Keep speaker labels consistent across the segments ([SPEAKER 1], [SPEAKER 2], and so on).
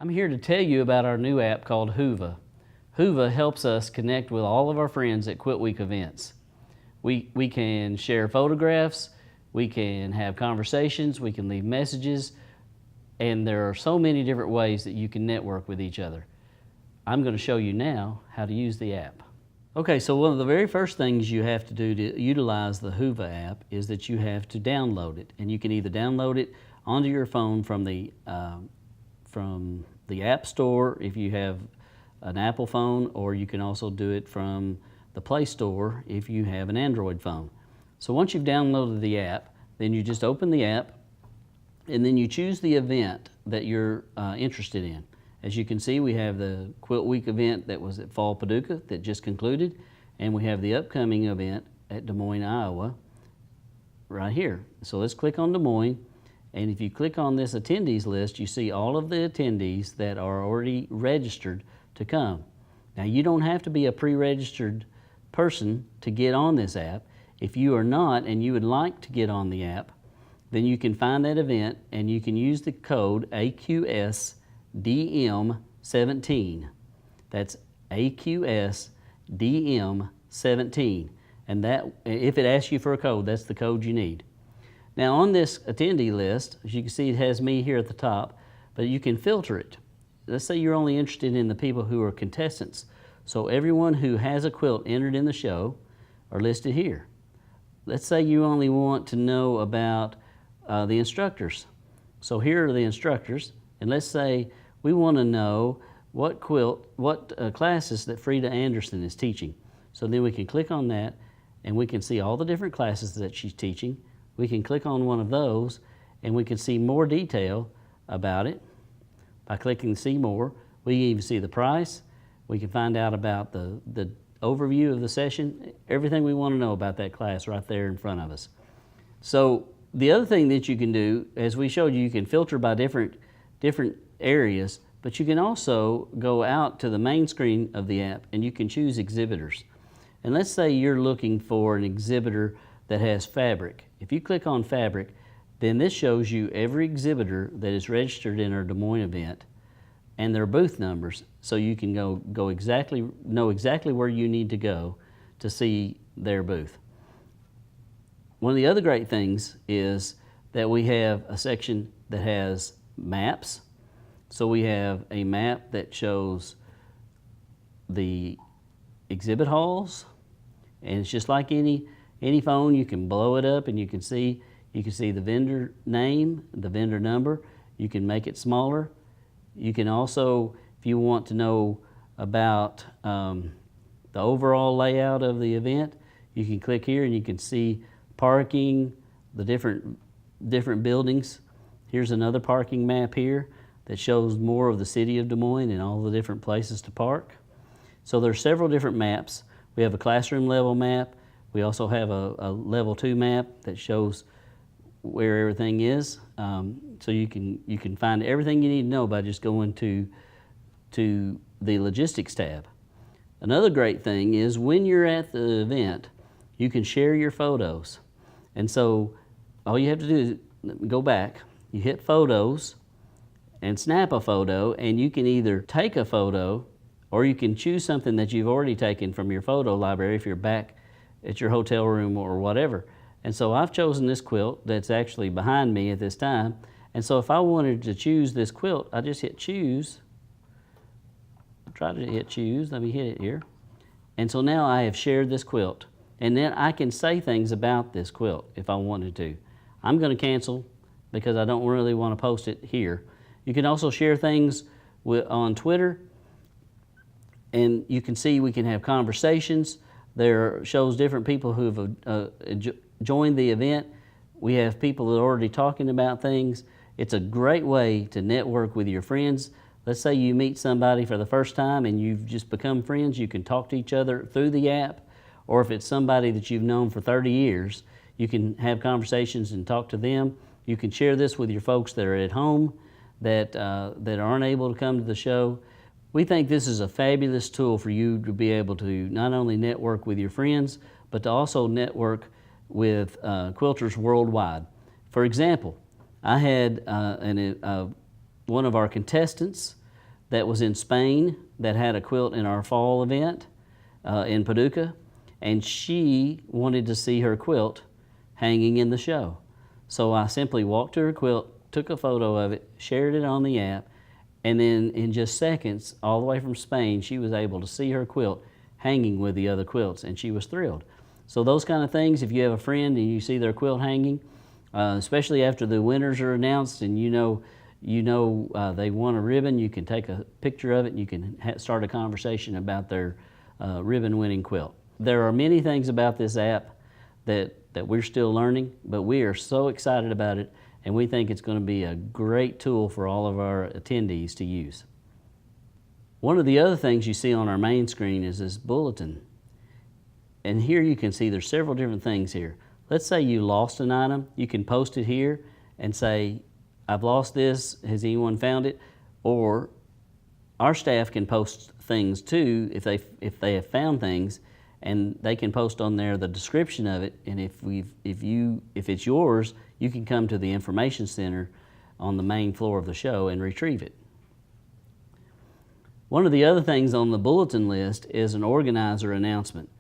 [SPEAKER 1] I'm here to tell you about our new app called Whova. Whova helps us connect with all of our friends at QuiltWeek events. We can share photographs, we can have conversations, we can leave messages, and there are so many different ways that you can network with each other. I'm going to show you now how to use the app. Okay, so one of the very first things you have to do to utilize the Whova app is that you have to download it. And you can either download it onto your phone from the App Store if you have an Apple phone, or you can also do it from the Play Store if you have an Android phone. So once you've downloaded the app, then you just open the app and then you choose the event that you're interested in. As you can see, we have the QuiltWeek event that was at Fall Paducah that just concluded, and we have the upcoming event at Des Moines, Iowa, right here. So let's click on Des Moines, and if you click on this attendees list, you see all of the attendees that are already registered to come. Now, you don't have to be a pre-registered person to get on this app. If you are not and you would like to get on the app, then you can find that event and you can use the code AQSDM17. That's AQSDM17. And that, if it asks you for a code, that's the code you need. Now on this attendee list, as you can see, it has me here at the top, but you can filter it. Let's say you're only interested in the people who are contestants. So everyone who has a quilt entered in the show are listed here. Let's say you only want to know about the instructors. So here are the instructors, and let's say we want to know what classes that Frida Anderson is teaching. So then we can click on that, and we can see all the different classes that she's teaching. We can click on one of those, and we can see more detail about it by clicking See More. We can even see the price. We can find out about the overview of the session, everything we want to know about that class right there in front of us. So the other thing that you can do, as we showed you, you can filter by different areas, but you can also go out to the main screen of the app and you can choose exhibitors. And let's say you're looking for an exhibitor that has fabric. If you click on fabric, then this shows you every exhibitor that is registered in our Des Moines event and their booth numbers, so you can know exactly where you need to go to see their booth. One of the other great things is that we have a section that has maps. So we have a map that shows the exhibit halls, and it's just like any phone. You can blow it up and you can see the vendor name, the vendor number. You can make it smaller. You can also, if you want to know about the overall layout of the event, you can click here and you can see parking, the different buildings. Here's another parking map here that shows more of the city of Des Moines and all the different places to park. So there's several different maps. We have a classroom level map. We also have a level 2 map that shows where everything is. So you can find everything you need to know by just going to the logistics tab. Another great thing is when you're at the event, you can share your photos. And so all you have to do is go back, you hit photos and snap a photo, and you can either take a photo or you can choose something that you've already taken from your photo library if you're back at your hotel room or whatever. And so I've chosen this quilt that's actually behind me at this time. And so if I wanted to choose this quilt, I just hit choose. Try to hit choose, let me hit it here. And so now I have shared this quilt. And then I can say things about this quilt if I wanted to. I'm going to cancel because I don't really want to post it here. You can also share things on Twitter, and you can see we can have conversations. There shows different people who've joined the event. We have people that are already talking about things. It's a great way to network with your friends. Let's say you meet somebody for the first time and you've just become friends. You can talk to each other through the app, or if it's somebody that you've known for 30 years, you can have conversations and talk to them. You can share this with your folks that are at home that aren't able to come to the show. We think this is a fabulous tool for you to be able to not only network with your friends, but to also network with quilters worldwide. For example, I had one of our contestants that was in Spain that had a quilt in our fall event in Paducah, and she wanted to see her quilt hanging in the show. So I simply walked to her quilt, took a photo of it, shared it on the app, and then in just seconds, all the way from Spain, she was able to see her quilt hanging with the other quilts, and she was thrilled. So those kind of things, if you have a friend and you see their quilt hanging, especially after the winners are announced and you know they won a ribbon, you can take a picture of it and you can start a conversation about their ribbon-winning quilt. There are many things about this app that we're still learning, but we are so excited about it, and we think it's going to be a great tool for all of our attendees to use. One of the other things you see on our main screen is this bulletin. And here you can see there's several different things here. Let's say you lost an item, you can post it here and say, I've lost this, has anyone found it? Or our staff can post things too if they have found things, and they can post on there the description of it, and if it's yours, you can come to the information center on the main floor of the show and retrieve it. One of the other things on the bulletin list is an organizer announcement.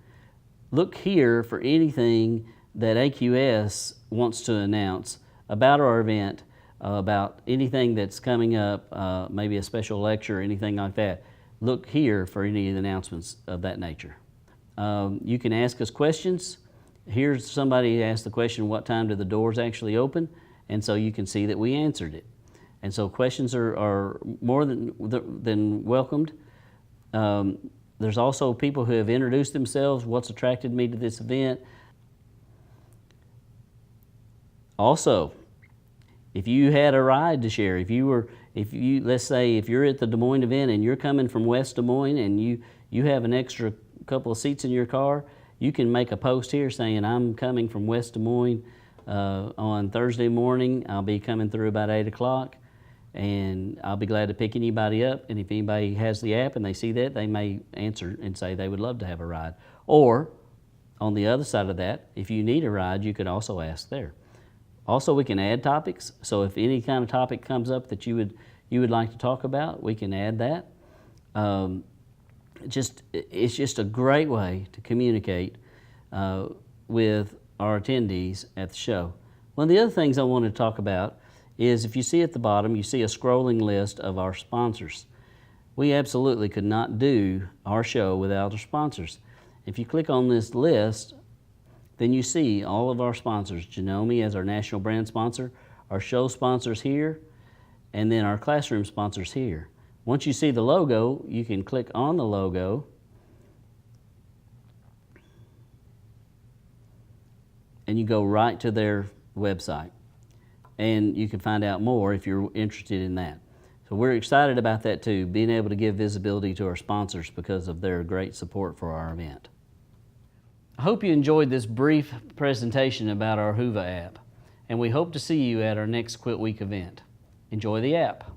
[SPEAKER 1] Look here for anything that AQS wants to announce about our event, about anything that's coming up, maybe a special lecture or anything like that. Look here for any announcements of that nature. You can ask us questions. Here's somebody asked the question, what time do the doors actually open? And so you can see that we answered it. And so questions are more than welcomed. There's also people who have introduced themselves, what's attracted me to this event. Also, if you had a ride to share, let's say if you're at the Des Moines event and you're coming from West Des Moines and you have an extra couple of seats in your car, you can make a post here saying, I'm coming from West Des Moines on Thursday morning. I'll be coming through about 8 o'clock, and I'll be glad to pick anybody up. And if anybody has the app and they see that, they may answer and say they would love to have a ride. Or on the other side of that, if you need a ride, you could also ask there. Also, we can add topics. So if any kind of topic comes up that you would like to talk about, we can add that. It's just a great way to communicate with our attendees at the show. One of the other things I want to talk about is, if you see at the bottom, you see a scrolling list of our sponsors. We absolutely could not do our show without our sponsors. If you click on this list, then you see all of our sponsors. Janome as our national brand sponsor, our show sponsors here, and then our classroom sponsors here. Once you see the logo, you can click on the logo and you go right to their website. And you can find out more if you're interested in that. So we're excited about that too, being able to give visibility to our sponsors because of their great support for our event. I hope you enjoyed this brief presentation about our Whova app, and we hope to see you at our next QuiltWeek event. Enjoy the app.